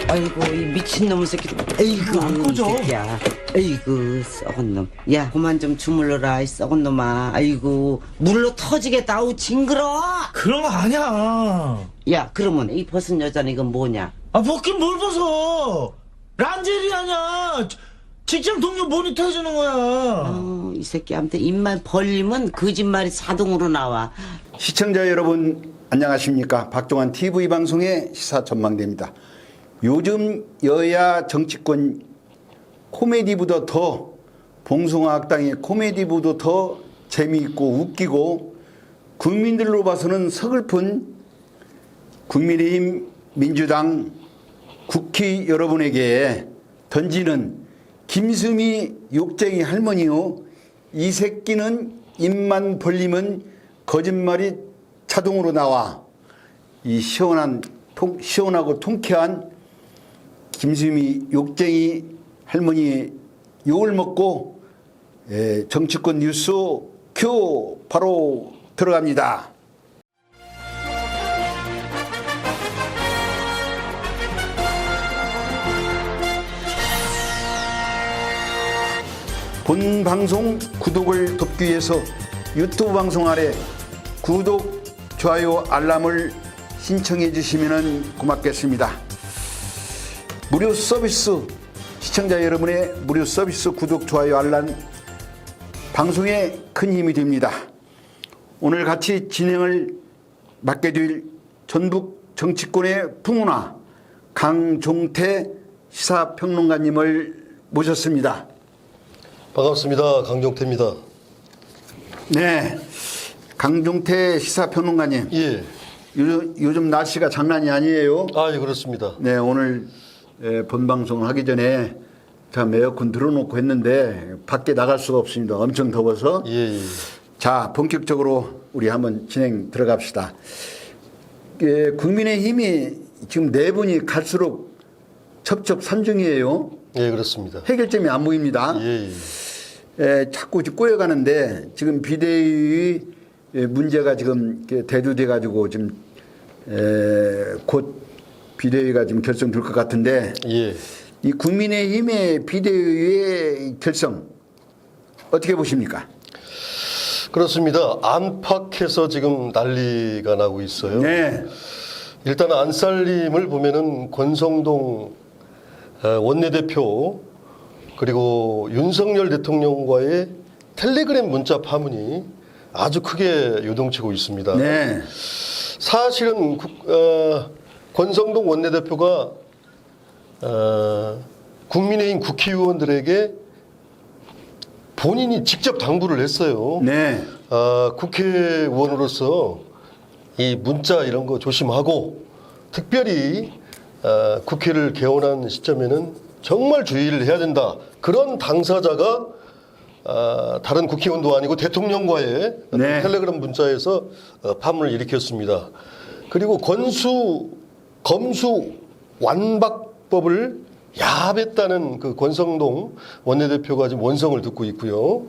아이고 이 미친놈의 새끼. 아이고 안 꺼져. 이 새끼야. 아이고 썩은 놈. 야 그만 좀 주물러라 이 썩은 놈아. 아이고 물로 터지겠다. 아우 징그러. 그런 거 아니야. 야 그러면 이 벗은 여자는 이건 뭐냐? 아, 벗긴 뭘 벗어. 란제리 아니야. 직장 동료 모니터 해주는 거야. 이 새끼한테 입만 벌리면 거짓말이 자동으로 나와. 시청자 여러분 안녕하십니까. 박종환 TV 방송의 시사 전망대입니다. 요즘 여야 정치권 코미디보다 더 봉숭아학당의 코미디보다 더 재미있고 웃기고 국민들로 봐서는 서글픈 국민의힘 민주당 국회 여러분에게 던지는 김수미 욕쟁이 할머니요. 이 새끼는 입만 벌리면 거짓말이 자동으로 나와. 이 시원하고 통쾌한 김수미 욕쟁이 할머니의 욕을 먹고 정치권 뉴스 큐 바로 들어갑니다. 본 방송 구독을 돕기 위해서 유튜브 방송 아래 구독, 좋아요, 알람을 신청해 주시면 고맙겠습니다. 무료 서비스, 시청자 여러분의 무료 서비스 구독, 좋아요, 알람 방송에 큰 힘이 됩니다. 오늘 같이 진행을 맡게 될 전북 정치권의 풍운화 강종태 시사평론가님을 모셨습니다. 반갑습니다. 강종태입니다. 네, 강종태 시사평론가님. 예. 요즘 날씨가 장난이 아니에요. 아, 예, 그렇습니다. 네, 오늘 본방송 하기 전에 참 에어컨 틀어놓고 했는데 밖에 나갈 수가 없습니다. 엄청 더워서. 예, 예. 자, 본격적으로 우리 한번 진행 들어갑시다. 국민의힘이 지금 네 분이 갈수록 첩첩산중이에요. 예, 그렇습니다. 해결점이 안 보입니다. 예, 예. 자꾸 꼬여가는데 지금 비대위 문제가 지금 대두돼 가지고 지금 곧 비대위가 지금 결성될 것 같은데 예. 이 국민의힘의 비대위의 결성 어떻게 보십니까? 그렇습니다. 안팎에서 지금 난리가 나고 있어요. 네. 일단 안살림을 보면은 권성동 원내대표 그리고 윤석열 대통령과의 텔레그램 문자 파문이 아주 크게 요동치고 있습니다. 네. 사실은 권성동 원내대표가 국민의힘 국회의원들에게 본인이 직접 당부를 했어요. 네. 국회의원으로서 이 문자 이런 거 조심하고 특별히 국회를 개원한 시점에는 정말 주의를 해야 된다. 그런 당사자가 다른 국회의원도 아니고 대통령과의 네. 텔레그램 문자에서 파문을 일으켰습니다. 그리고 검수 완박법을 야합했다는 그 권성동 원내대표가 지금 원성을 듣고 있고요.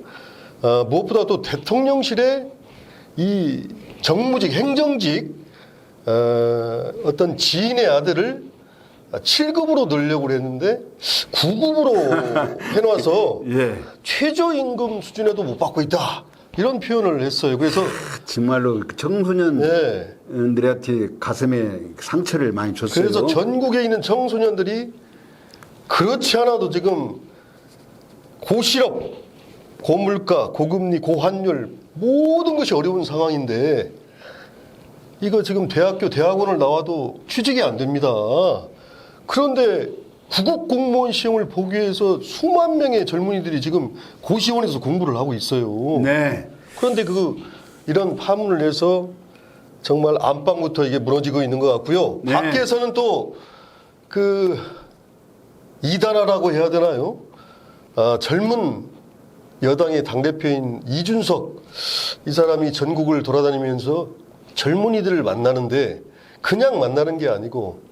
무엇보다 또 대통령실의 이 정무직, 행정직 어떤 지인의 아들을 7급으로 넣으려고 했는데 9급으로 해놔서 예. 최저임금 수준에도 못 받고 있다. 이런 표현을 했어요. 그래서 정말로 청소년들한테 네. 가슴에 상처를 많이 줬어요. 그래서 전국에 있는 청소년들이 그렇지 않아도 지금 고실업, 고물가, 고금리, 고환율 모든 것이 어려운 상황인데 이거 지금 대학원을 나와도 취직이 안 됩니다. 그런데 구급 공무원 시험을 보기 위해서 수만 명의 젊은이들이 지금 고시원에서 공부를 하고 있어요. 네. 그런데 이런 파문을 해서 정말 안방부터 이게 무너지고 있는 것 같고요. 네. 밖에서는 또 이단아라고 해야 되나요? 젊은 여당의 당대표인 이준석 이 사람이 전국을 돌아다니면서 젊은이들을 만나는데 그냥 만나는 게 아니고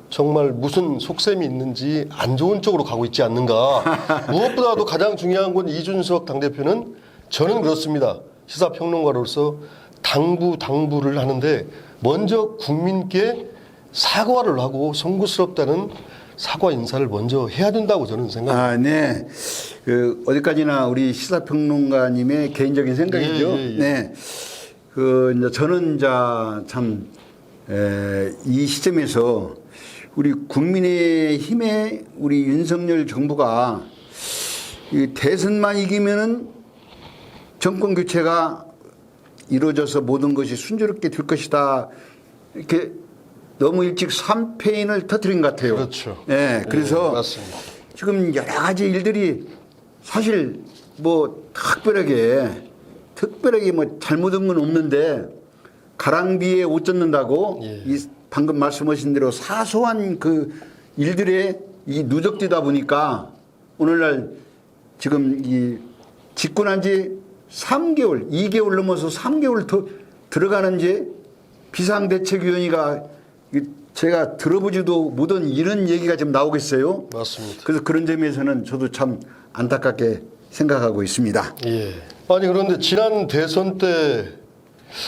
정말 무슨 속셈이 있는지 안 좋은 쪽으로 가고 있지 않는가. 무엇보다도 가장 중요한 건 이준석 당대표는 저는 그렇습니다. 시사평론가로서 당부를 하는데 먼저 국민께 사과를 하고 송구스럽다는 사과 인사를 먼저 해야 된다고 저는 생각합니다. 아, 네. 그 어디까지나 우리 시사평론가님의 개인적인 생각이죠. 예, 예, 예. 네. 그 이제 저는 이제 참 이 시점에서 우리 국민의힘의 우리 윤석열 정부가 이 대선만 이기면은 정권 교체가 이루어져서 모든 것이 순조롭게 될 것이다. 이렇게 너무 일찍 3패인을 터뜨린 것 같아요. 그렇죠. 네, 그래서 맞습니다. 지금 여러 가지 일들이 사실 뭐 특별하게 뭐 잘못한 건 없는데 가랑비에 옷 젖는다고 예. 이 방금 말씀하신 대로 사소한 그 일들에 이 누적되다 보니까 오늘날 지금 이 집권한 지 3개월, 2개월 넘어서 3개월 더 들어가는지 비상대책위원회가 제가 들어보지도 못한 이런 얘기가 지금 나오고 있어요. 맞습니다. 그래서 그런 점에서는 저도 참 안타깝게 생각하고 있습니다. 예. 아니 그런데 지난 대선 때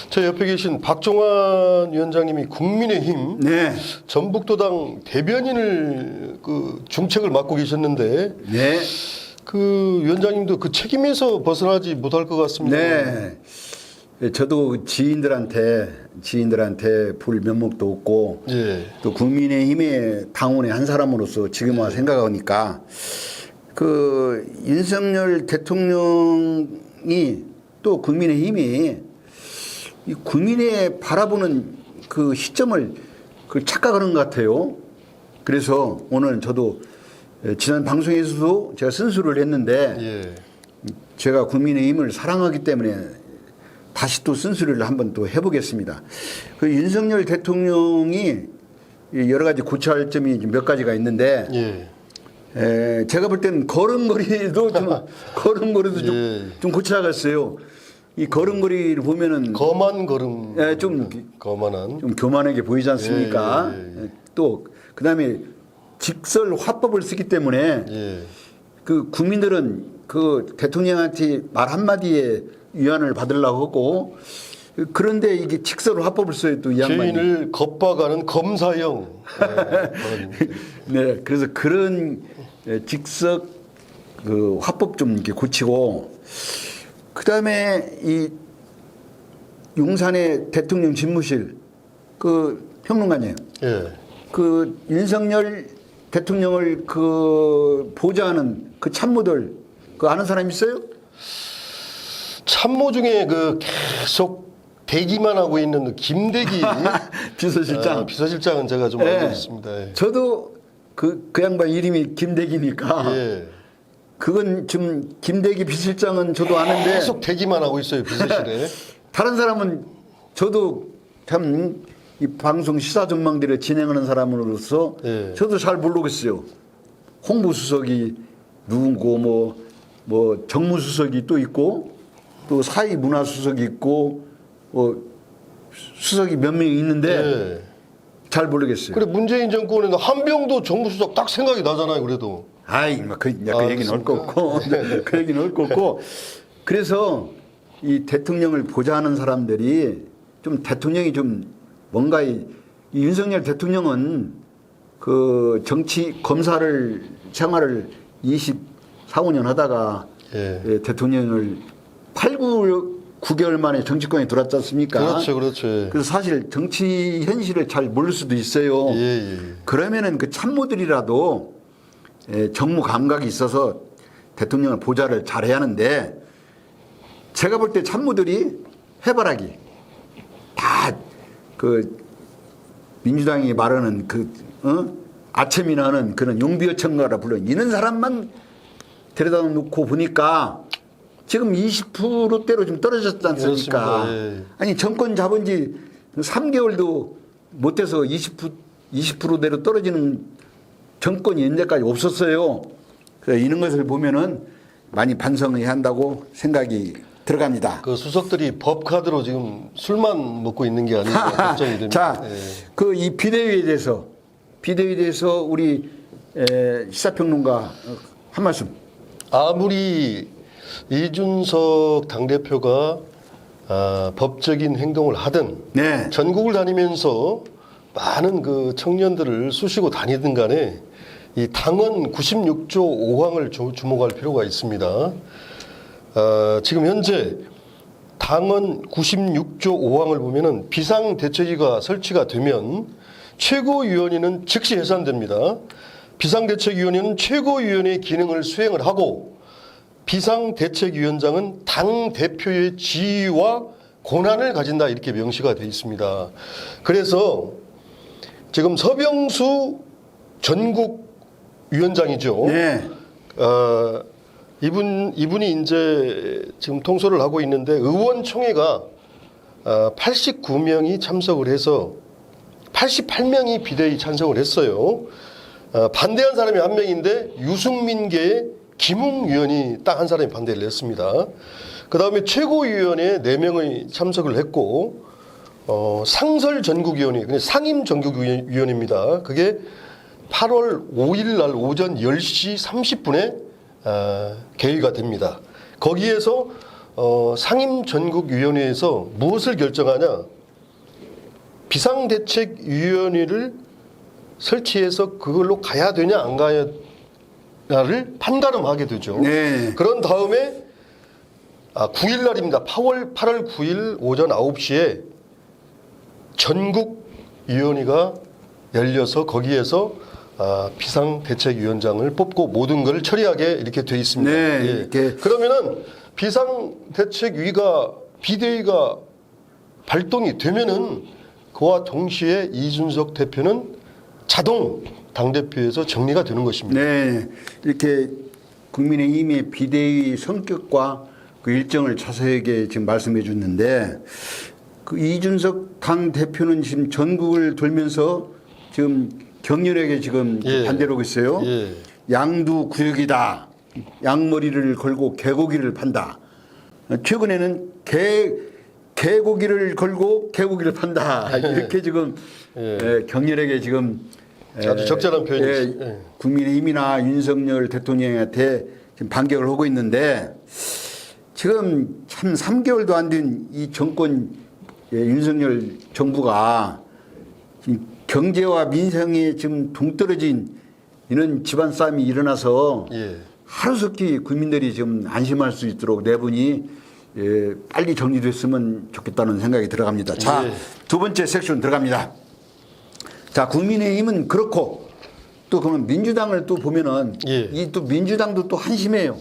저 옆에 계신 박종환 위원장님이 국민의힘 네. 전북도당 대변인을 그 중책을 맡고 계셨는데 네. 그 위원장님도 그 책임에서 벗어나지 못할 것 같습니다. 네. 저도 지인들한테 볼 면목도 없고 예. 또 국민의힘의 당원의 한 사람으로서 지금 와 생각하니까 그 윤석열 대통령이 또 국민의힘이 이 국민의 바라보는 그 시점을 그 착각하는 것 같아요. 그래서 오늘 저도 지난 방송에서도 제가 쓴소리를 했는데 예. 제가 국민의힘을 사랑하기 때문에 다시 또 쓴소리를 한번 또 해보겠습니다. 그 윤석열 대통령이 여러 가지 고쳐야 할 점이 몇 가지가 있는데 예. 제가 볼 때는 걸음걸이도 예. 좀 고쳐야겠어요. 이 걸음걸이를 보면은 거만 걸음. 좀 거만한. 좀 교만하게 보이지 않습니까? 예. 또 그다음에 직설 화법을 쓰기 때문에 예. 그 국민들은 그 대통령한테 말 한마디에 위안을 받으려고 하고 그런데 이게 직설 화법을 써요 또 이 양반이. 죄인을 겁박하는 검사형. 네, 그래서 그런 직석 그 화법 좀 이렇게 고치고 그다음에 이 용산의 대통령 집무실 그 평론가님 예. 그 윤석열 대통령을 그 보좌하는 그 참모들 그 아는 사람 있어요? 참모 중에 그 계속 대기만 하고 있는 그 김대기 비서실장. 비서실장은 제가 좀 예. 알고 있습니다. 예. 저도 그 양반 이름이 김대기니까 예. 그건 좀 김대기 비서실장은 저도 아는데 계속 대기만 하고 있어요 비서실에. 다른 사람은 저도 참 이 방송 시사 전망대를 진행하는 사람으로서 예. 저도 잘 모르겠어요. 홍보수석이 누군고 뭐 정무수석이 또 있고 또 사회문화수석이 있고 수석이 몇 명이 있는데 예. 잘 모르겠어요. 그래 문재인 정권에는 한병도 정무수석 딱 생각이 나잖아요 그래도. 아이, 그 얘기는 올 거 없고, 그 얘기는 올 거 없고. 그래서 이 대통령을 보좌하는 사람들이 좀 대통령이 좀 뭔가 이 윤석열 대통령은 그 정치 검사를 생활을 24, 5년 하다가 예. 대통령을 9개월 만에 정치권에 들어왔지 않습니까? 그렇죠, 그렇죠. 예. 그래서 사실 정치 현실을 잘 모를 수도 있어요. 예, 예. 그러면은 그 참모들이라도 정무 감각이 있어서 대통령을 보좌를 잘해야 하는데 제가 볼 때 참모들이 해바라기 다 그 민주당이 말하는 아첨이나 하는 그런 용비어천가라 불러는 이런 사람만 데려다 놓고 보니까 지금 20%대로 좀 떨어졌지 않습니까? 그렇습니다. 예. 아니 정권 잡은 지 3개월도 못 돼서 20%대로 떨어지는 정권이 현재까지 없었어요. 그래서 이런 것을 보면은 많이 반성해야 한다고 생각이 들어갑니다. 그 수석들이 법카드로 지금 술만 먹고 있는 게 아닌가 걱정이 됩니다. 자, 예. 그 이 비대위에 대해서 우리 시사평론가 한 말씀. 아무리 이준석 당대표가 법적인 행동을 하든 네. 전국을 다니면서 많은 그 청년들을 쑤시고 다니든 간에 이 당헌 96조 5항을 주목할 필요가 있습니다. 지금 현재 당헌 96조 5항을 보면은 비상대책위가 설치가 되면 최고위원회는 즉시 해산됩니다. 비상대책위원회는 최고위원회의 기능을 수행을 하고 비상대책위원장은 당 대표의 지위와 권한을 가진다 이렇게 명시가 되어 있습니다. 그래서 지금 서병수 전국 위원장이죠. 네. 이분이 이제 지금 통솔을 하고 있는데 의원총회가 89명이 참석을 해서 88명이 비대위 찬성을 했어요. 반대한 사람이 한 명인데 유승민계의 김웅 의원이 딱 한 사람이 반대를 했습니다. 그 다음에 최고위원회에 4명이 참석을 했고 상설 전국위원회, 상임 전국위원회입니다. 그게 8월 5일 날 오전 10시 30분에 개의가 됩니다. 거기에서 상임 전국위원회에서 무엇을 결정하냐? 비상대책위원회를 설치해서 그걸로 가야 되냐 안 가야를 판가름하게 되죠. 네. 그런 다음에 9일 날입니다. 8월 9일 오전 9시에 전국위원회가 열려서 거기에서 비상대책위원장을 뽑고 모든 걸 처리하게 이렇게 돼 있습니다. 네, 예. 이렇게. 그러면은 비상대책위가 비대위가 발동이 되면은 그와 동시에 이준석 대표는 자동 당대표에서 정리가 되는 것입니다. 네, 이렇게 국민의힘의 비대위 성격과 그 일정을 자세하게 지금 말씀해 줬는데 그 이준석 당 대표는 지금 전국을 돌면서 지금 격렬하게 지금 예. 반대를 하고 있어요. 예. 양두구역이다. 양머리를 걸고 개고기를 판다. 최근에는 개고기를 걸고 개고기를 판다. 이렇게 지금 격렬하게 지금 아주 적절한 표현이죠. 예. 국민의힘이나 윤석열 대통령한테 지금 반격을 하고 있는데 지금 참 3개월도 안 된 이 정권 윤석열 정부가 지금 경제와 민생이 지금 동떨어진 이런 집안 싸움이 일어나서 예. 하루속히 국민들이 지금 안심할 수 있도록 내분이 빨리 정리됐으면 좋겠다는 생각이 들어갑니다. 자, 예. 두 번째 섹션 들어갑니다. 자, 국민의힘은 그렇고 또 그러면 민주당을 또 보면은 예. 이 또 민주당도 또 한심해요.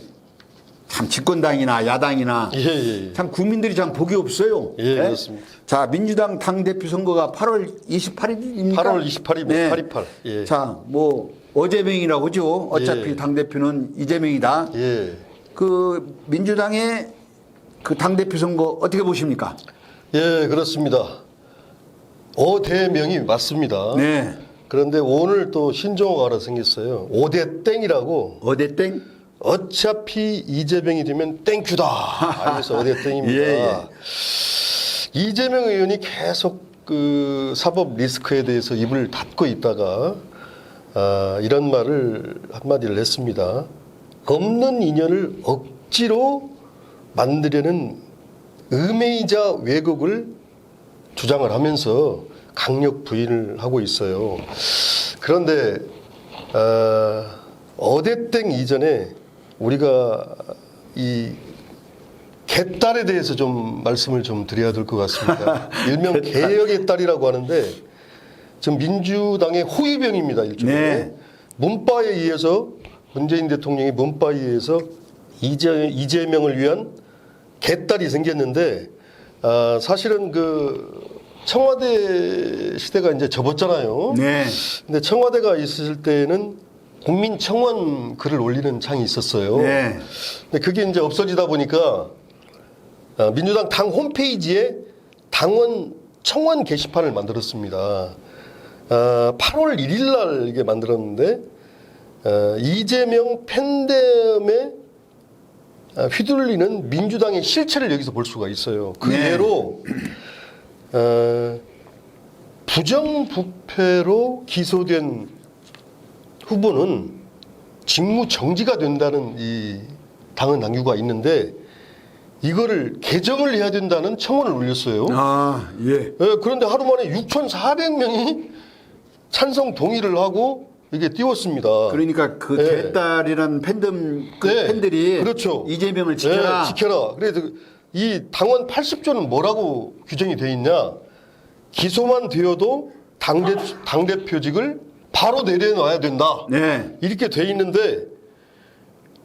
참 집권당이나 야당이나 예. 참 국민들이 참 복이 없어요. 예, 그렇습니다. 자, 민주당 당대표 선거가 8월 28일입니까? 8월 28일입니다. 828. 예. 자, 뭐 어제명이라고 하죠. 어차피 예. 당대표는 이재명이다. 예. 그 민주당의 그 당대표 선거 어떻게 보십니까? 예, 그렇습니다. 어대명이 맞습니다. 네. 그런데 오늘 또 신종호가 하나 생겼어요. 5대 땡이라고. 어대땡? 어차피 이재명이 되면 땡큐다. 그래서 5대 땡입니다. 예. 이재명 의원이 계속 그 사법 리스크에 대해서 입을 닫고 있다가 이런 말을 한마디를 했습니다. 없는 인연을 억지로 만들려는 음해이자 왜곡을 주장을 하면서 강력 부인을 하고 있어요. 그런데 어대땡 이전에 우리가 이 개딸에 대해서 좀 말씀을 좀 드려야 될 것 같습니다. 일명 개혁의 딸이라고 하는데 지금 민주당의 호위병입니다. 일종의 네. 문바에 의해서 문재인 대통령이 문바에 의해서 이재명을 위한 개딸이 생겼는데 사실은 그 청와대 시대가 이제 접었잖아요. 네. 근데 청와대가 있을 때는 국민청원 글을 올리는 창이 있었어요. 네. 근데 그게 이제 없어지다 보니까 민주당 당 홈페이지에 당원 청원 게시판을 만들었습니다. 8월 1일 날 이게 만들었는데 이재명 팬덤에 휘둘리는 민주당의 실체를 여기서 볼 수가 있어요. 그 네. 예로 부정부패로 기소된 후보는 직무 정지가 된다는 이 당헌 당규가 있는데 이거를 개정을 해야 된다는 청원을 올렸어요. 아, 예. 예, 그런데 하루 만에 6,400명이 찬성 동의를 하고 이게 띄웠습니다. 그러니까 그 예. 개딸이라는 팬덤 그 네, 팬들이 그렇죠. 이재명을 지켜라. 네, 지켜라. 그래서 이 당원 80조는 뭐라고 규정이 돼 있냐? 기소만 되어도 당대표직을 바로 내려놔야 된다. 네. 이렇게 돼 있는데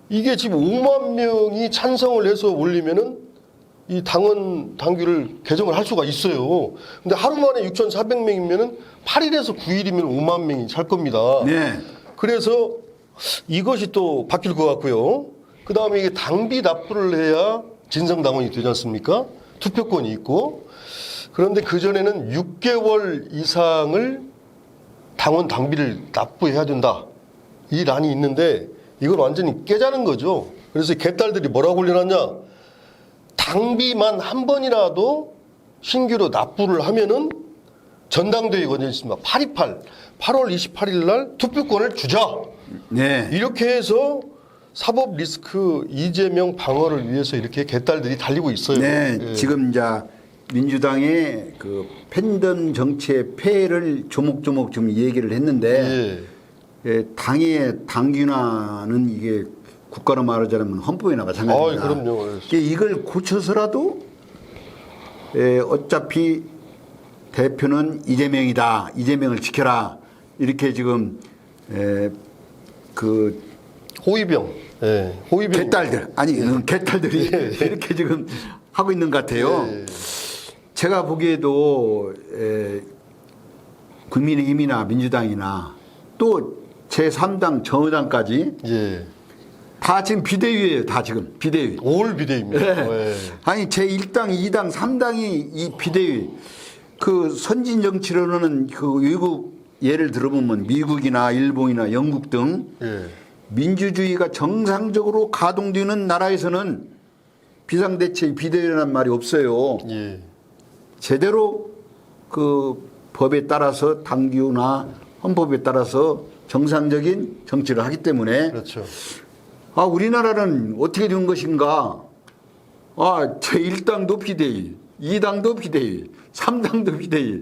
이게 지금 5만 명이 찬성을 해서 올리면은 이 당원 당규를 개정을 할 수가 있어요. 근데 하루 만에 6,400명이면은 8일에서 9일이면 5만 명이 찰 겁니다. 네. 그래서 이것이 또 바뀔 것 같고요. 그 다음에 이게 당비 납부를 해야 진성당원이 되지 않습니까? 투표권이 있고. 그런데 그전에는 6개월 이상을 당원 당비를 납부해야 된다. 이 란이 있는데 이걸 완전히 깨자는 거죠. 그래서 개딸들이 뭐라고 올려놨냐. 당비만 한 번이라도 신규로 납부를 하면은 전당대회 권장이 있습니다. 8.28, 8월 28일 날 투표권을 주자. 네. 이렇게 해서 사법 리스크 이재명 방어를 위해서 이렇게 개딸들이 달리고 있어요. 네. 예. 지금 이제 민주당의 그 팬덤 정치의 폐해를 조목조목 좀 얘기를 했는데 예, 당의 당균화는 이게 국가로 말하자면 헌법이나 마찬가지입니다. 그럼요. 이걸 고쳐서라도 어차피 대표는 이재명이다. 이재명을 지켜라. 이렇게 지금 그 호위병. 예. 호위병. 개딸들 아니 개딸들이 이렇게 지금 하고 있는 것 같아요. 제가 보기에도 국민의힘이나 민주당이나 또 제3당 정의당까지 예. 다 지금 비대위예요. 다 지금 비대위. 올 비대입니다. 예. 아니 제1당, 2당, 3당이 이 비대위 그 선진 정치로는 그 외국 예를 들어보면 미국이나 일본이나 영국 등 예. 민주주의가 정상적으로 가동되는 나라에서는 비상대책 비대위라는 말이 없어요. 예. 제대로 그 법에 따라서 당규나 헌법에 따라서 정상적인 정치를 하기 때문에 그렇죠. 아 우리나라는 어떻게 된 것인가? 아 제1당도 비대위, 2당도 비대위, 3당도 비대위.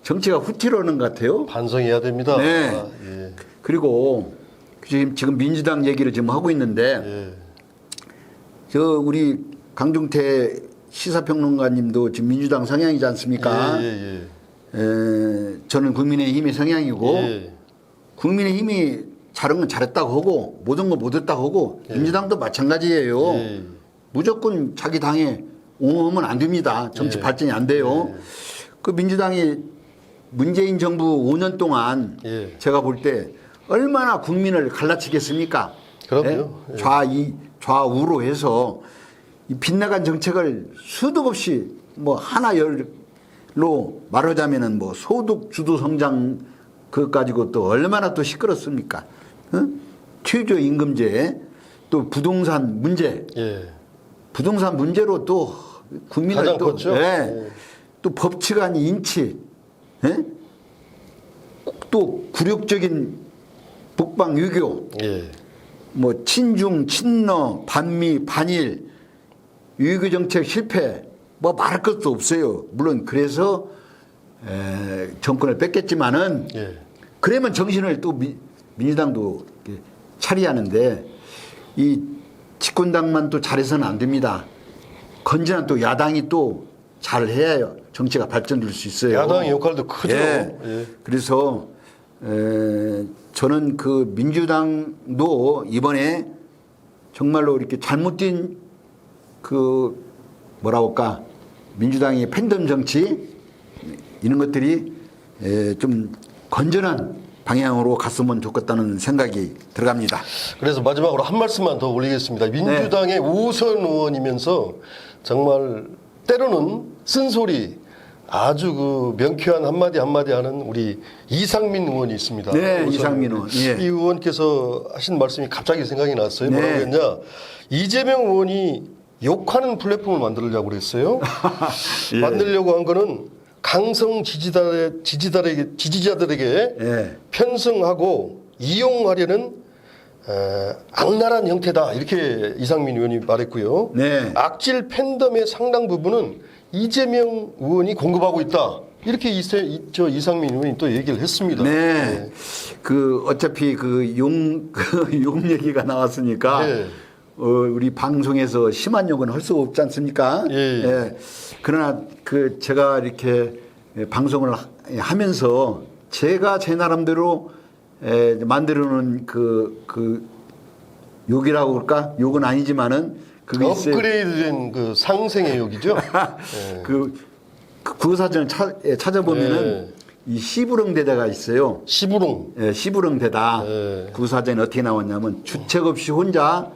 정치가 후퇴하는 것 같아요. 반성해야 됩니다. 네. 아, 예. 그리고 지금 민주당 얘기를 지금 하고 있는데 예. 저 우리 강중태 시사평론가님도 지금 민주당 성향이지 않습니까? 예. 저는 국민의힘의 성향이고 예. 국민의힘이 잘한 건 잘했다고 하고 못한 건 못했다고 하고 민주당도 마찬가지예요. 예. 무조건 자기 당에 옹호하면 안 됩니다. 정치 예. 발전이 안 돼요. 그 민주당이 문재인 정부 5년 동안 예. 제가 볼 때 얼마나 국민을 갈라치겠습니까? 그럼요. 예? 좌우로 해서 이 빗나간 정책을 수도 없이 뭐 하나열로 말하자면은 뭐 소득 주도 성장 그것 가지고 또 얼마나 또 시끄럽습니까? 최저임금제 또 부동산 문제 예. 부동산 문제로 또 국민을 가장 또, 컸죠. 예, 또 법치관 인치, 예? 또 굴욕적인 북방 유교, 예. 뭐 친중, 친러, 반미, 반일, 유교 정책 실패, 뭐 말할 것도 없어요. 물론 그래서 정권을 뺏겼지만은 예. 그러면 정신을 또 민주당도 이렇게 차리하는데 이 집권당만 또 잘해서는 안 됩니다. 건전한 또 야당이 또 잘해야 정치가 발전될 수 있어요. 야당의 역할도 크죠. 예. 예. 그래서 저는 그 민주당도 이번에 정말로 이렇게 잘못된 그 뭐라고 할까 민주당의 팬덤 정치 이런 것들이 좀 건전한 방향으로 갔으면 좋겠다는 생각이 들어갑니다. 그래서 마지막으로 한 말씀만 더 올리겠습니다. 민주당의 우선 의원이면서 정말 때로는 쓴소리 아주 그 명쾌한 한마디 하는 우리 이상민 의원이 있습니다. 네, 이상민 의원. 예. 이 의원께서 하신 말씀이 갑자기 생각이 났어요. 네. 뭐라고 했냐. 이재명 의원이 욕하는 플랫폼을 만들려고 그랬어요. 예. 만들려고 한 거는 강성 지지자들에게 예. 편승하고 이용하려는 악랄한 형태다 이렇게 이상민 의원이 말했고요. 네. 악질 팬덤의 상당 부분은 이재명 의원이 공급하고 있다. 이렇게 이상민 의원이 또 얘기를 했습니다. 네. 그 어차피 용 얘기가 나왔으니까 네. 우리 방송에서 심한 욕은 할 수 없지 않습니까? 예. 그러나 제가 이렇게 방송을 하면서 제가 제 나름대로 만들어 놓은 욕이라고 그럴까? 욕은 아니지만은 그게 있어요. 업그레이드된 그 상생의 욕이죠. 구사전을 찾아보면은 이 시부렁대다가 있어요. 시부롱. 시부렁대다. 네. 구사전에 어떻게 나왔냐면 주책 없이 혼자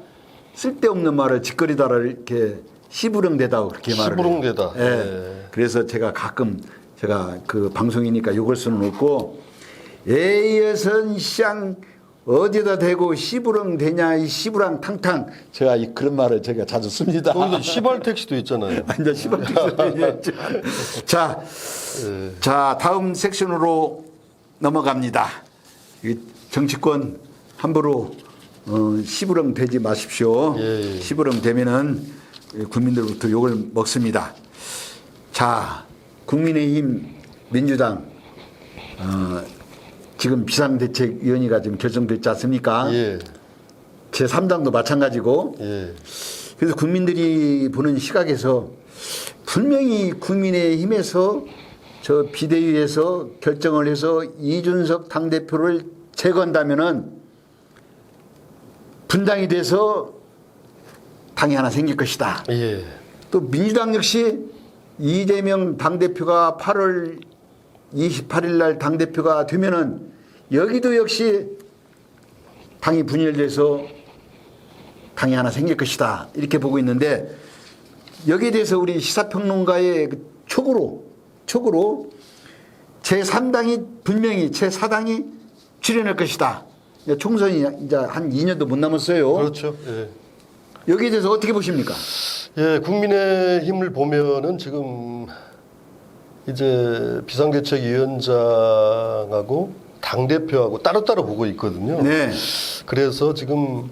쓸데없는 말을 짓거리다를 이렇게 시부렁대다고 그렇게 말을 해요. 시부렁대다. 예. 네. 그래서 제가 가끔 제가 방송이니까 욕을 수는 없고 에이여선 시장 어디다 대고 시부렁대냐 이 시부랑 탕탕 제가 그런 말을 제가 자주 씁니다. 거기서 시발 택시도 있잖아요. 완전 시발택스. 자, 다음 섹션으로 넘어갑니다. 이 정치권 함부로 시부렁 대지 마십시오. 예. 시부렁 대면은 국민들부터 욕을 먹습니다. 자, 국민의힘 민주당 지금 비상대책위원회가 지금 결정됐지 않습니까? 예. 제3당도 마찬가지고. 예. 그래서 국민들이 보는 시각에서 분명히 국민의힘에서 저 비대위에서 결정을 해서 이준석 당대표를 제거한다면은 분당이 돼서 당이 하나 생길 것이다. 예. 또 민주당 역시 이재명 당대표가 8월 28일 날 당대표가 되면은 여기도 역시 당이 분열돼서 당이 하나 생길 것이다. 이렇게 보고 있는데 여기에 대해서 우리 시사평론가의 촉으로 제3당이 분명히 제4당이 출연할 것이다. 총선이 이제 한 2년도 못 남았어요. 그렇죠. 예. 여기에 대해서 어떻게 보십니까? 예, 국민의힘을 보면은 지금 이제 비상대책위원장하고 당대표하고 따로따로 보고 있거든요. 네. 그래서 지금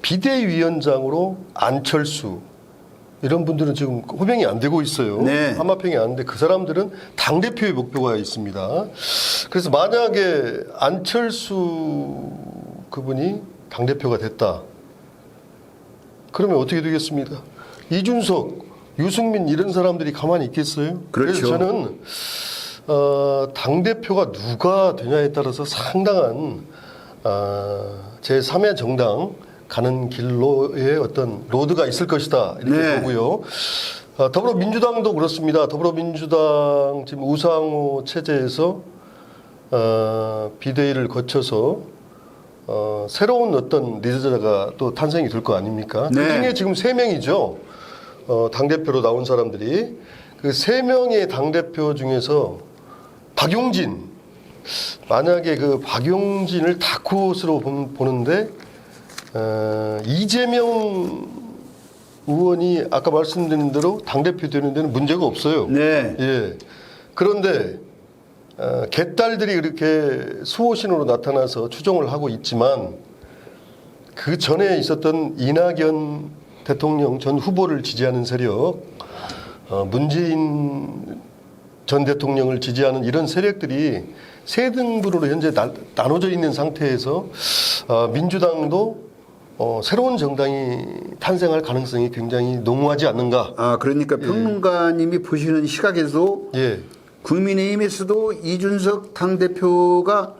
비대위원장으로 안철수 이런 분들은 지금 호명이 안 되고 있어요. 네. 하마평이 안 돼. 그 사람들은 당대표의 목표가 있습니다. 그래서 만약에 안철수 그분이 당대표가 됐다. 그러면 어떻게 되겠습니까? 이준석, 유승민 이런 사람들이 가만히 있겠어요? 그렇죠. 그래서 저는 당대표가 누가 되냐에 따라서 상당한 제3의 정당 가는 길로의 어떤 로드가 있을 것이다 이렇게 네. 보고요. 더불어민주당도 그렇습니다. 더불어민주당 지금 우상호 체제에서 비대위를 거쳐서 새로운 어떤 리더자가 또 탄생이 될 거 아닙니까? 네. 그 중에 지금 3명이죠. 당대표로 나온 사람들이. 그 3명의 당대표 중에서 박용진. 만약에 그 박용진을 다크호스로 보는데, 이재명 의원이 아까 말씀드린 대로 당대표 되는 데는 문제가 없어요. 네. 예. 그런데, 개딸들이 그렇게 수호신으로 나타나서 추종을 하고 있지만 그 전에 있었던 이낙연 대통령 전 후보를 지지하는 세력, 문재인 전 대통령을 지지하는 이런 세력들이 세 등분으로 현재 나눠져 있는 상태에서 민주당도 새로운 정당이 탄생할 가능성이 굉장히 농후하지 않는가. 그러니까 평론가님이 보시는 시각에도 예. 국민의힘에서도 이준석 당대표가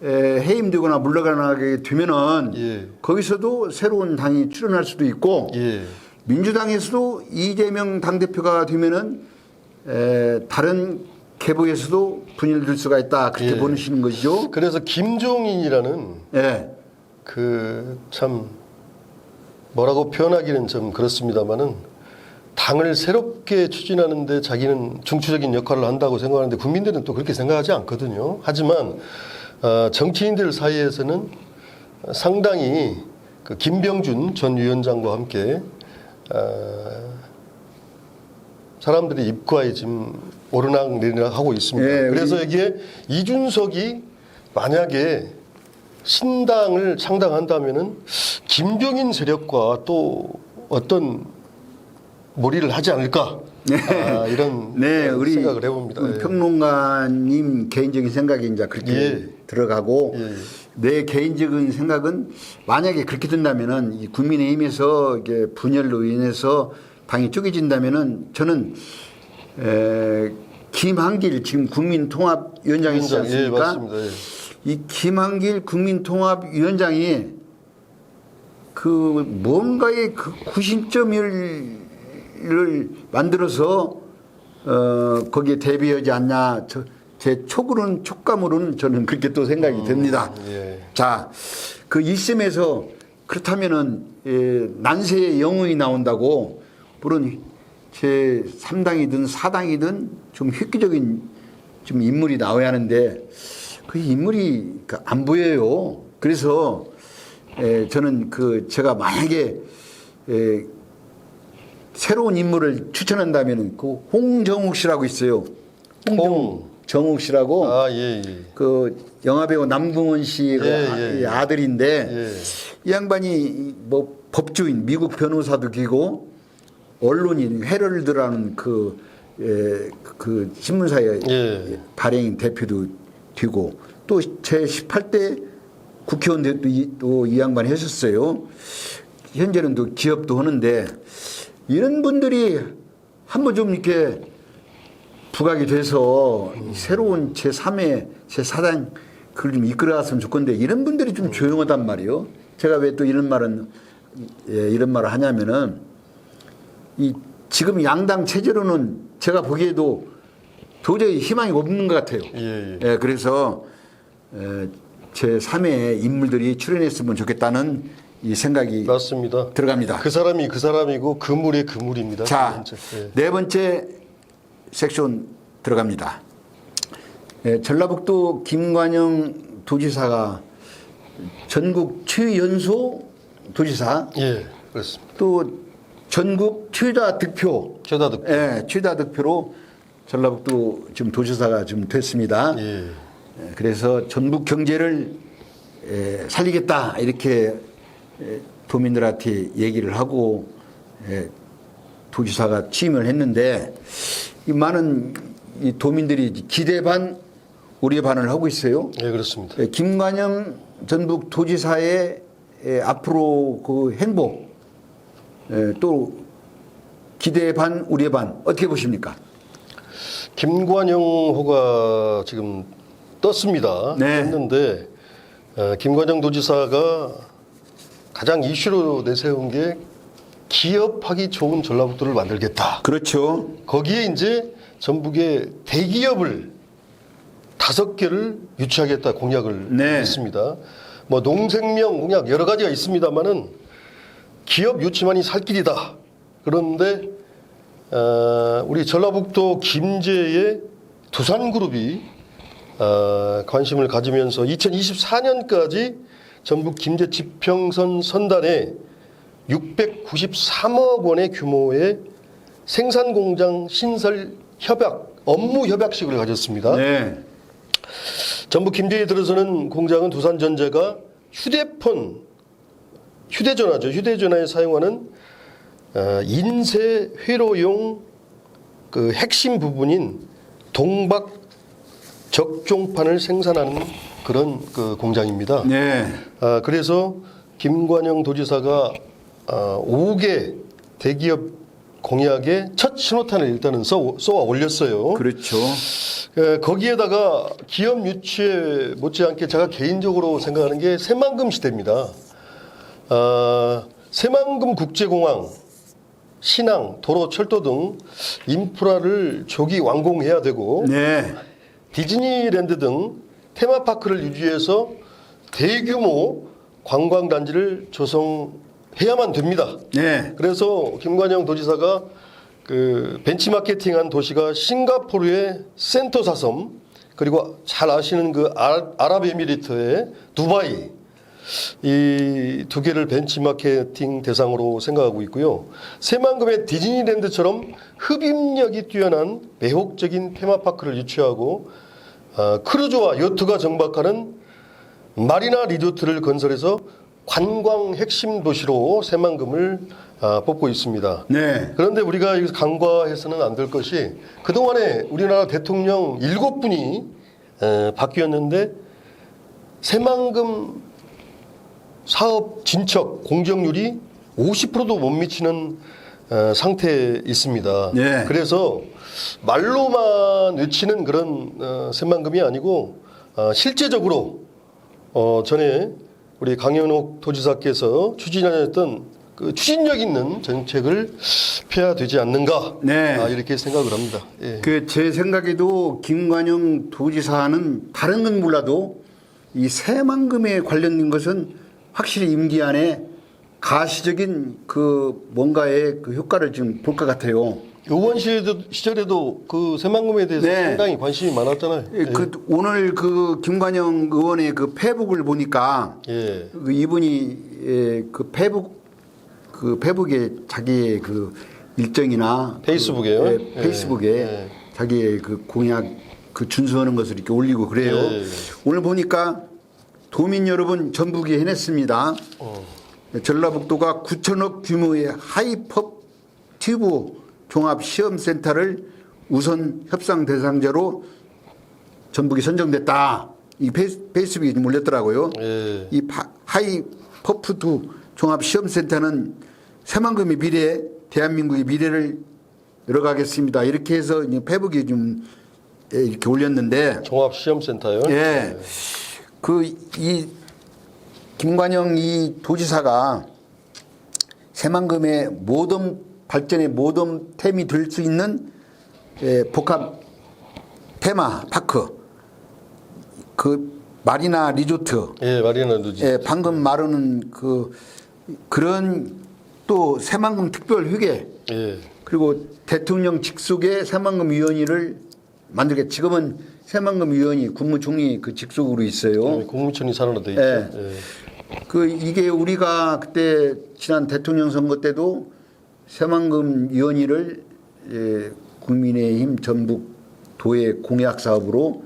해임되거나 물러가게 되면은 예. 거기서도 새로운 당이 출연할 수도 있고 예. 민주당에서도 이재명 당대표가 되면은 다른 계보에서도 분열될 수가 있다 그렇게 예. 보시는 것이죠. 그래서 김종인이라는 예. 그 참 뭐라고 표현하기는 좀 그렇습니다만은 당을 새롭게 추진하는데 자기는 중추적인 역할을 한다고 생각하는데 국민들은 또 그렇게 생각하지 않거든요. 하지만 정치인들 사이에서는 상당히 그 김병준 전 위원장과 함께 사람들이 입구에 지금 오르락내리락 하고 있습니다. 예, 그래서 여기에 이준석이 만약에 신당을 창당한다면은 김병인 세력과 또 어떤 몰이를 하지 않을까 이런 네, 우리 생각을 해봅니다. 우리 예. 평론가님 개인적인 생각이 이제 그렇게 예. 들어가고 예. 내 개인적인 생각은 만약에 그렇게 된다면은 이 국민의힘에서 이게 분열로 인해서 당이 쪼개진다면은 저는 김한길 지금 국민통합위원장이 있지 예, 않습니까? 맞습니다. 예. 이 김한길 국민통합위원장이 그 뭔가의 그 구심점을 만들어서 거기에 대비하지 않냐. 제 촉감으로는 저는 그렇게 또 생각이 듭니다. 예. 자, 그 1심에서 그렇다면은 난세의 영웅이 나온다고 물론 제 3당이든 4당이든 좀 획기적인 좀 인물이 나와야 하는데 그 인물이 안 보여요. 그래서 저는 그 제가 만약에 새로운 인물을 추천한다면은 그 홍정욱 씨라고 있어요. 홍정욱 씨라고 예. 그 영화배우 남궁원 씨의 예. 아들인데 예. 이 양반이 뭐 법조인 미국 변호사도 기고 언론인 헤럴드라는 그 신문사의 예. 발행인 대표도 되고 또 제 18대 국회의원도 이 양반이 했었어요. 현재는 또 기업도 하는데 이런 분들이 한번 좀 이렇게 부각이 돼서 새로운 제3의 제4당 그걸 좀 이끌어갔으면 좋겠는데 이런 분들이 좀 조용하단 말이에요. 제가 왜 또 이런 말을 하냐면은 이 지금 양당 체제로는 제가 보기에도 도저히 희망이 없는 것 같아요. 예. 그래서 제3의 인물들이 출연했으면 좋겠다는 이 생각이 맞습니다. 들어갑니다. 그 사람이 그 사람이고 그 물이 그 물입니다. 자, 예. 네 번째 섹션 들어갑니다. 전라북도 김관영 도지사가 전국 최연소 도지사 예, 그렇습니다. 또 전국 최다 득표 최다 득표. 최다 득표로 전라북도 지금 도지사가 좀 됐습니다. 예. 그래서 전북 경제를 살리겠다 이렇게 도민들한테 얘기를 하고 도지사가 취임을 했는데 이 많은 이 도민들이 기대 반 우려 반을 하고 있어요. 예, 그렇습니다. 김관영 전북 도지사의 앞으로 그 행보 또 기대 반 우려 반 어떻게 보십니까? 김관영 호가 지금 떴습니다. 네. 떴는데 김관영 도지사가 가장 이슈로 내세운 게 기업하기 좋은 전라북도를 만들겠다. 그렇죠. 거기에 이제 전북의 대기업을 5개를 유치하겠다 공약을 네. 했습니다. 뭐 농생명 공약 여러 가지가 있습니다만은 기업 유치만이 살 길이다. 그런데 우리 전라북도 김제의 두산그룹이 관심을 가지면서 2024년까지 전북 김제 지평선 선단에 693억 원의 규모의 생산공장 신설 협약, 업무 협약식을 가졌습니다. 네. 전북 김제에 들어서는 공장은 두산전자가 휴대전화죠. 휴대전화에 사용하는 인쇄 회로용 그 핵심 부분인 동박 적종판을 생산하는 그런 그 공장입니다. 네. 그래서 김관영 도지사가 5개 대기업 공약에 첫 신호탄을 일단은 쏘아 올렸어요. 그렇죠. 거기에다가 기업 유치에 못지않게 제가 개인적으로 생각하는 게 새만금 시대입니다. 새만금 국제공항, 신항, 도로, 철도 등 인프라를 조기 완공해야 되고 네. 디즈니랜드 등 테마파크를 유지해서 대규모 관광단지를 조성해야만 됩니다. 네. 그래서 김관영 도지사가 그 벤치마케팅한 도시가 싱가포르의 센토사섬 그리고 잘 아시는 그 아랍에미리트의 두바이 이 2개를 벤치마케팅 대상으로 생각하고 있고요. 새만금의 디즈니랜드처럼 흡입력이 뛰어난 매혹적인 테마파크를 유치하고 크루즈와 요트가 정박하는 마리나 리조트를 건설해서 관광 핵심 도시로 새만금을 뽑고 있습니다. 네. 그런데 우리가 여기서 간과해서는 안 될 것이 그동안에 우리나라 대통령 7분이 바뀌었는데 새만금 사업 진척 공정률이 50%도 못 미치는 상태에 있습니다. 네. 그래서 말로만 외치는 그런 새만금이 아니고 실제적으로 전에 우리 강현옥 도지사께서 추진하였던 그 추진력 있는 정책을 펴야 되지 않는가 네. 이렇게 생각을 합니다. 예. 그 제 생각에도 김관영 도지사는 다른 건 몰라도 이 새만금에 관련된 것은 확실히 임기 안에 가시적인 그 뭔가의 그 효과를 좀 볼 것 같아요. 의원 시절에도 그 새만금에 대해서 네. 상당히 관심이 많았잖아요. 예, 그 오늘 그 김관영 의원의 그 페북을 보니까 예. 그 이분이 그 페북에 자기의 그 일정이나 페이스북에요? 그, 페이스북에 예. 자기의 그 공약 그 준수하는 것을 이렇게 올리고 그래요. 예. 오늘 보니까 도민 여러분 전북이 해냈습니다. 전라북도가 9천억 규모의 하이퍼 튜브 종합시험센터를 우선 협상 대상자로 전북이 선정됐다. 이 페이스북에 좀 올렸더라고요. 예. 이 하이퍼프두 종합시험센터는 새만금의 미래, 대한민국의 미래를 열어가겠습니다. 이렇게 해서 페북에 좀 이렇게 올렸는데, 종합시험센터요. 예, 이 김관영 이 도지사가 새만금의 모든 발전의 모범템이 될 수 있는 복합 테마파크, 그 마리나 리조트, 예, 마리나 리조트. 예, 방금 말하는 그런 또 새만금 특별 휴게, 예. 그리고 대통령 직속의 새만금 위원회를 만들게. 지금은 새만금 위원회 국무총리 그 직속으로 있어요. 국무청이 산하로 돼 있죠. 예. 예. 이게 우리가 그때 지난 대통령 선거 때도 새만금 위원회를 국민의힘 전북도의 공약 사업으로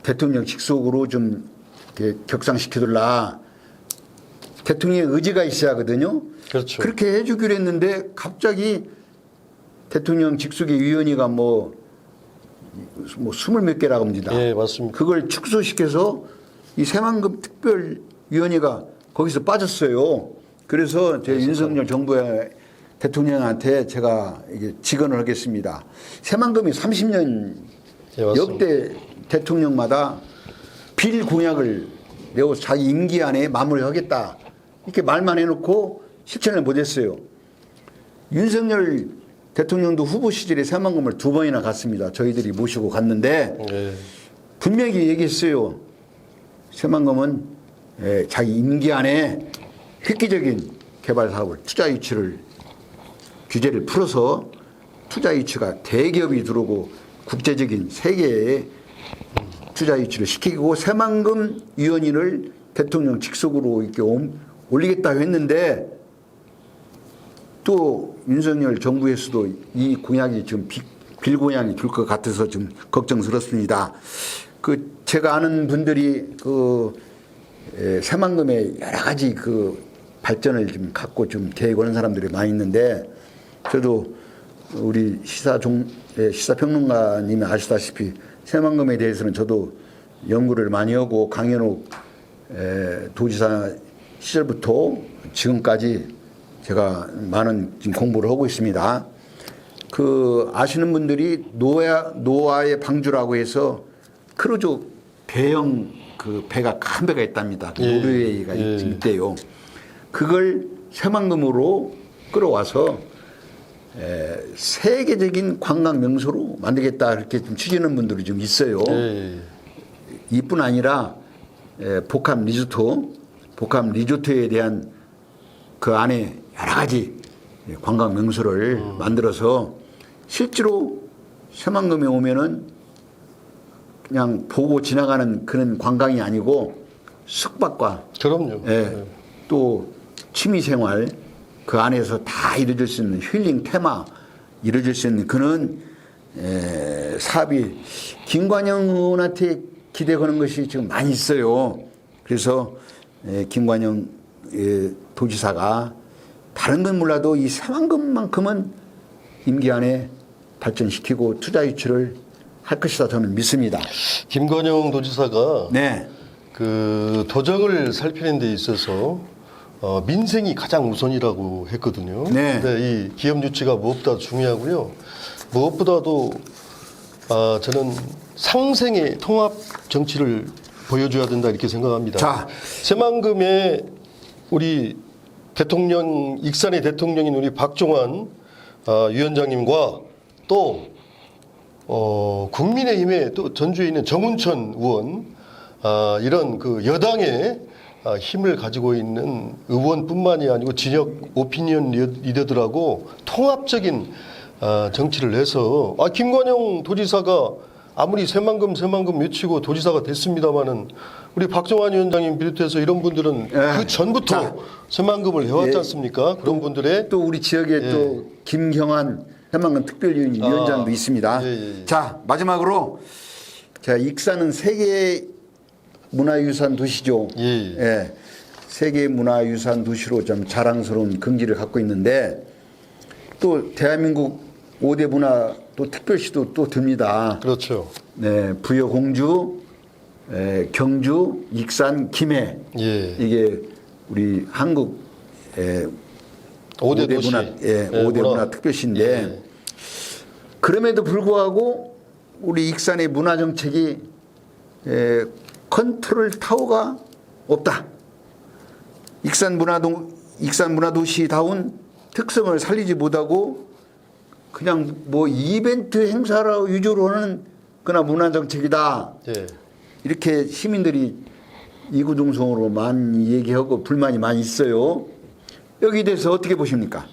대통령 직속으로 좀 이렇게 격상시켜둘라. 대통령의 의지가 있어야 하거든요. 그렇죠. 그렇게 해주기로 했는데 갑자기 대통령 직속의 위원회가 뭐 20몇 개라고 합니다. 예, 맞습니다. 그걸 축소시켜서 이 새만금 특별위원회가 거기서 빠졌어요. 그래서 제 윤석열 정부의 대통령한테 제가 이게 직언을 하겠습니다. 새만금이 30년 예, 맞습니다. 역대 대통령마다 빌 공약을 내고 자기 임기 안에 마무리하겠다. 이렇게 말만 해놓고 실천을 못했어요. 윤석열 대통령도 후보 시절에 새만금을 2번이나 갔습니다. 저희들이 모시고 갔는데 예. 분명히 얘기했어요. 새만금은 자기 임기 안에 획기적인 개발 사업을 투자 유치를 규제를 풀어서 투자 유치가 대기업이 들어오고 국제적인 세계에 투자 유치를 시키고 새만금 위원회를 대통령 직속으로 이렇게 올리겠다 했는데 또 윤석열 정부에서도 이 공약이 좀 빌공약이 될 것 같아서 좀 걱정스럽습니다. 제가 아는 분들이 새만금의 여러 가지 발전을 좀 갖고 좀 계획하는 사람들이 많이 있는데 저도 우리 시사평론가님이 아시다시피 새만금에 대해서는 저도 연구를 많이 하고 강현옥 도지사 시절부터 지금까지 제가 많은 지금 공부를 하고 있습니다. 아시는 분들이 노아의 방주라고 해서 크루즈 배형 배가 큰 배가 있답니다. 노르웨이가 있대요. 그걸 새만금으로 끌어와서 세계적인 관광 명소로 만들겠다 이렇게 좀 추진하는 분들이 좀 있어요. 이뿐 아니라 복합 리조트에 대한 그 안에 여러 가지 관광 명소를 만들어서 실제로 새만금에 오면은 그냥 보고 지나가는 그런 관광이 아니고 숙박과 그럼요. 또 취미생활 그 안에서 다 이루어질 수 있는 힐링 테마 이루어질 수 있는 그런 사업이 김관영 의원한테 기대 거는 것이 지금 많이 있어요. 그래서 김관영 도지사가 다른 건 몰라도 이 새만금만큼은 임기 안에 발전시키고 투자 유치를 할 것이다 저는 믿습니다. 김관영 도지사가 네. 그 도정을 살피는 데 있어서 민생이 가장 우선이라고 했거든요. 네. 근데 이 기업 유치가 무엇보다 중요하고요. 무엇보다도 저는 상생의 통합 정치를 보여줘야 된다 이렇게 생각합니다. 자. 새만금에 우리 대통령, 익산의 대통령인 우리 박종환 위원장님과 또 국민의힘의 또 전주에 있는 정운천 의원 이런 그 여당의 힘을 가지고 있는 의원뿐만이 아니고 진영 오피니언 리더들하고 통합적인 정치를 해서 김관영 도지사가 아무리 새만금 외치고 도지사가 됐습니다마는 우리 박종환 위원장님 비롯해서 이런 분들은 그 전부터 자, 새만금을 해왔지 않습니까? 그런 분들의 또 우리 지역에 또 김경환 새만금 특별위원장도 있습니다. 자, 마지막으로 자, 익산은 세계 문화유산 도시죠. 예. 세계 문화유산 도시로 좀 자랑스러운 긍지를 갖고 있는데 또 대한민국 5대 문화 또 특별시도 또 듭니다. 그렇죠. 네, 부여 공주, 경주, 익산, 김해. 예. 이게 우리 한국 5대 도시. 문화, 5대 문화 특별시인데 예. 그럼에도 불구하고 우리 익산의 문화 정책이 컨트롤 타워가 없다. 익산 문화도시다운 특성을 살리지 못하고 그냥 뭐 이벤트 행사로 위주로 하는 그나 문화 정책이다. 예. 이렇게 시민들이 이구동성으로 많이 얘기하고 불만이 많이 있어요. 여기에 대해서 어떻게 보십니까?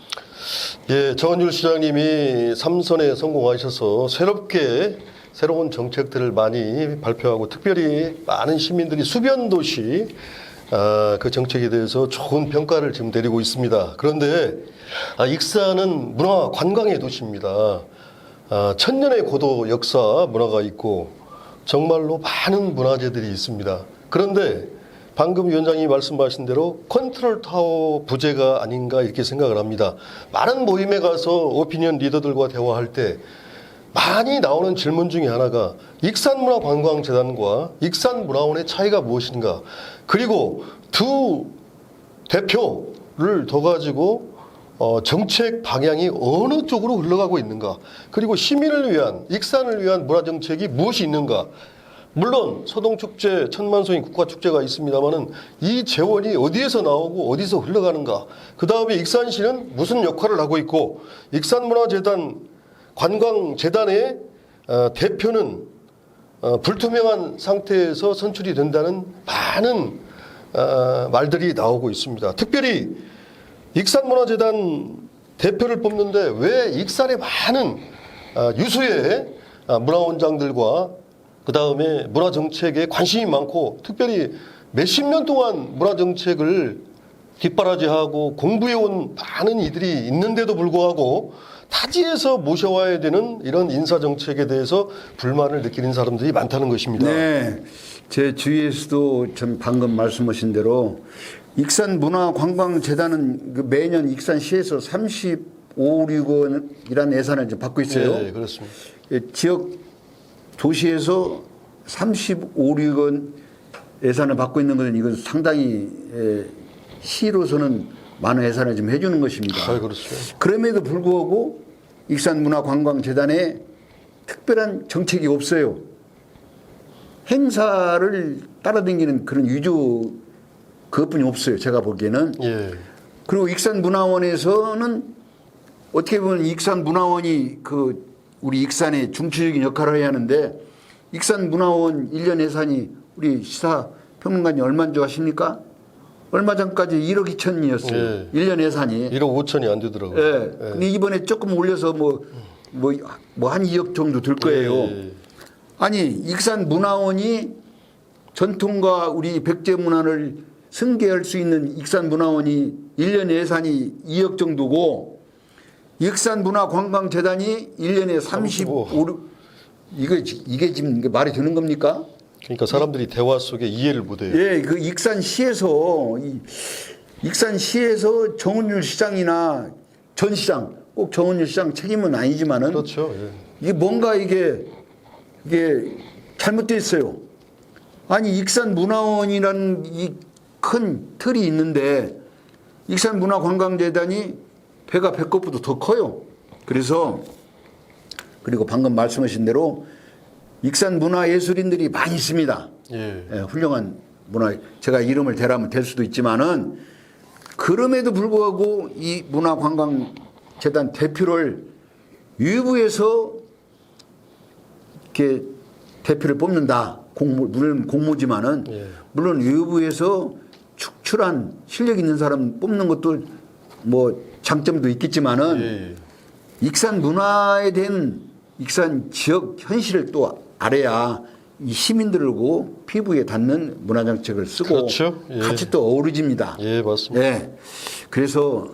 예, 정원율 시장님이 3선에 성공하셔서 새로운 정책들을 많이 발표하고 특별히 많은 시민들이 수변도시 그 정책에 대해서 좋은 평가를 지금 내리고 있습니다. 그런데 익산은 문화 관광의 도시입니다. 천년의 고도 역사 문화가 있고 정말로 많은 문화재들이 있습니다. 그런데 방금 위원장님이 말씀하신 대로 컨트롤 타워 부재가 아닌가 이렇게 생각을 합니다. 많은 모임에 가서 오피니언 리더들과 대화할 때 많이 나오는 질문 중에 하나가 익산문화관광재단과 익산문화원의 차이가 무엇인가, 그리고 두 대표를 더 가지고 정책 방향이 어느 쪽으로 흘러가고 있는가, 그리고 시민을 위한, 익산을 위한 문화정책이 무엇이 있는가. 물론 서동축제, 천만송이 국가축제가 있습니다마는 이 재원이 어디에서 나오고 어디서 흘러가는가, 그 다음에 익산시는 무슨 역할을 하고 있고, 익산문화재단, 관광재단의 대표는 불투명한 상태에서 선출이 된다는 많은 말들이 나오고 있습니다. 특별히 익산문화재단 대표를 뽑는데 왜 익산의 많은 유수의 문화원장들과 그 다음에 문화정책에 관심이 많고 특별히 몇십 년 동안 문화정책을 뒷바라지하고 공부해온 많은 이들이 있는데도 불구하고 타지에서 모셔와야 되는 이런 인사정책에 대해서 불만을 느끼는 사람들이 많다는 것입니다. 네. 제 주위에서도 전 방금 말씀하신 대로 익산문화관광재단은 그 매년 익산시에서 35억 원이라는 예산을 이제 받고 있어요. 네, 그렇습니다. 지역 도시에서 35억 원 예산을 받고 있는 것은 이건 상당히 시로서는 많은 예산을 좀 해주는 것입니다. 그렇죠. 그럼에도 불구하고 익산문화관광재단에 특별한 정책이 없어요. 행사를 따라다니는 그런 유조 그것뿐이 없어요. 제가 보기에는. 예. 그리고 익산문화원에서는 어떻게 보면 익산문화원이 그 우리 익산의 중추적인 역할을 해야 하는데 익산문화원 1년 예산이 우리 시사평론가님 얼마인 줄 아십니까? 얼마 전까지 1억 2천이었어요. 예. 1년 예산이. 1억 5천이 안 되더라고요. 예. 근데 이번에 조금 올려서 한 2억 정도 들 거예요. 예. 아니, 익산문화원이 전통과 우리 백제문화를 승계할 수 있는 익산문화원이 1년 예산이 2억 정도고 익산문화관광재단이 1년에 35. 이게 지금 말이 되는 겁니까? 그러니까 사람들이 대화 속에 이해를 못해요. 예, 그 익산시에서 정은율 시장이나 전 시장, 꼭 정은율 시장 책임은 아니지만은 그렇죠. 예. 이게 뭔가 이게 잘못되어 있어요. 아니 익산문화원이라는 이 큰 틀이 있는데 익산문화관광재단이 배가 배꼽보다 더 커요. 그래서 그리고 방금 말씀하신 대로 익산 문화예술인들이 많이 있습니다. 예. 예, 훌륭한 문화, 제가 이름을 대라면 될 수도 있지만은 그럼에도 불구하고 이 문화관광재단 대표를 유부에서 이렇게 대표를 뽑는다. 물론 공모지만은 예. 물론 유부에서 축출한 실력 있는 사람 뽑는 것도 뭐 장점도 있겠지만은 예. 익산 문화에 대한 익산 지역 현실을 또 알아야 이 시민들하고 피부에 닿는 문화정책을 쓰고 그렇죠. 예. 같이 또 어우러집니다. 예, 맞습니다. 예. 그래서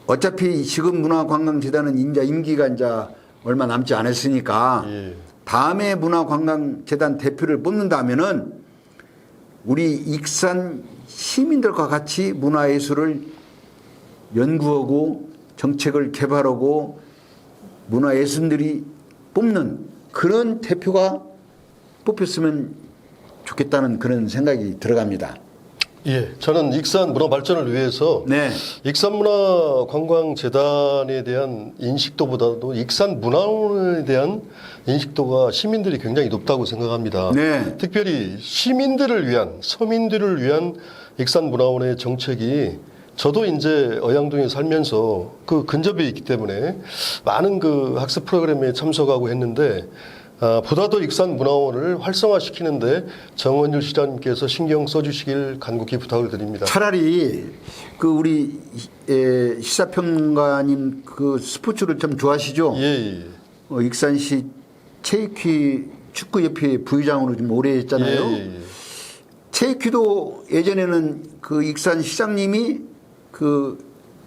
어차피 지금 문화관광재단은 임기가 이제 얼마 남지 않았으니까 예. 다음에 문화관광재단 대표를 뽑는다면은 우리 익산 시민들과 같이 문화예술을 연구하고 정책을 개발하고 문화예술인들이 뽑는 그런 대표가 뽑혔으면 좋겠다는 그런 생각이 들어갑니다. 예, 저는 익산 문화 발전을 위해서 네. 익산문화관광재단에 대한 인식도보다도 익산문화원에 대한 인식도가 시민들이 굉장히 높다고 생각합니다. 네. 특별히 시민들을 위한, 서민들을 위한 익산문화원의 정책이 저도 이제 어양동에 살면서 그 근접해 있기 때문에 많은 그 학습 프로그램에 참석하고 했는데 보다 더 익산문화원을 활성화시키는데 정원율 시장님께서 신경 써주시길 간곡히 부탁을 드립니다. 차라리 그 우리 시사평론가님 그 스포츠를 좀 좋아하시죠? 예, 예. 익산시 체이퀴 축구협회 부회장으로 좀 오래 했잖아요. 예, 예. 체이퀴도 예전에는 그 익산 시장님이 그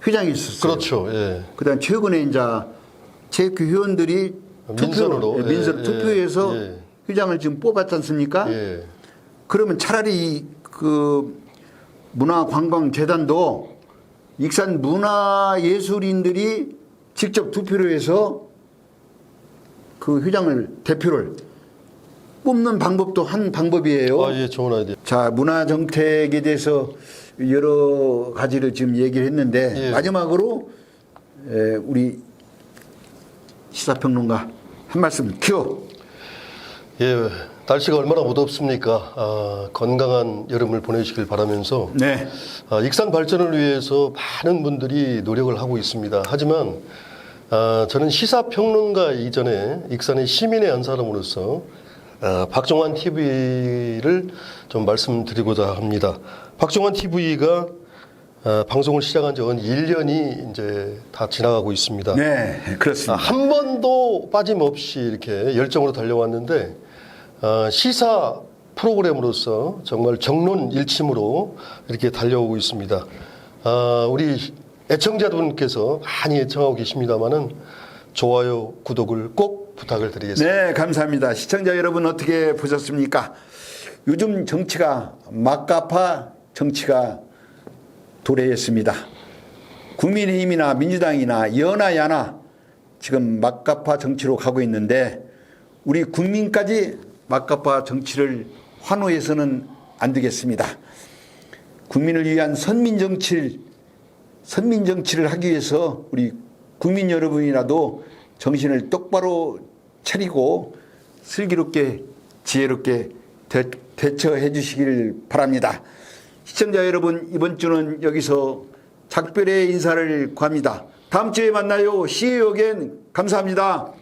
회장이었었어요. 그렇죠. 예. 그다음 최근에 이제 체이퀴 회원들이 민선으로 투표해서 예. 회장을 지금 뽑았지 않습니까? 예. 그러면 차라리 그 문화관광재단도 익산 문화예술인들이 직접 투표를 해서 그 회장을 대표를 뽑는 방법도 한 방법이에요. 아, 예, 좋은 아이디어. 자, 문화정책에 대해서 여러 가지를 지금 얘기를 했는데 예. 마지막으로 우리 시사평론가 한 말씀 큐. 예, 날씨가 얼마나 무덥습니까? 건강한 여름을 보내시길 바라면서 네. 익산 발전을 위해서 많은 분들이 노력을 하고 있습니다. 하지만 저는 시사평론가 이전에 익산의 시민의 한 사람으로서 박종환 TV를 좀 말씀드리고자 합니다. 박종환 TV가 방송을 시작한 지는 1년이 이제 다 지나가고 있습니다. 네, 그렇습니다. 한 번도 빠짐없이 이렇게 열정으로 달려왔는데 시사 프로그램으로서 정말 정론일침으로 이렇게 달려오고 있습니다. 우리 애청자분께서 많이 애청하고 계십니다만은 좋아요, 구독을 꼭 부탁을 드리겠습니다. 네, 감사합니다. 시청자 여러분 어떻게 보셨습니까? 요즘 정치가 막가파 정치가 도래했습니다. 국민의힘이나 민주당이나 여나 야나 지금 막가파 정치로 가고 있는데 우리 국민까지 막가파 정치를 환호해서는 안 되겠습니다. 국민을 위한 선민 정치를 하기 위해서 우리 국민 여러분이라도 정신을 똑바로 차리고 슬기롭게 지혜롭게 대처해 주시길 바랍니다. 시청자 여러분, 이번 주는 여기서 작별의 인사를 구합니다. 다음 주에 만나요. See you again. 감사합니다.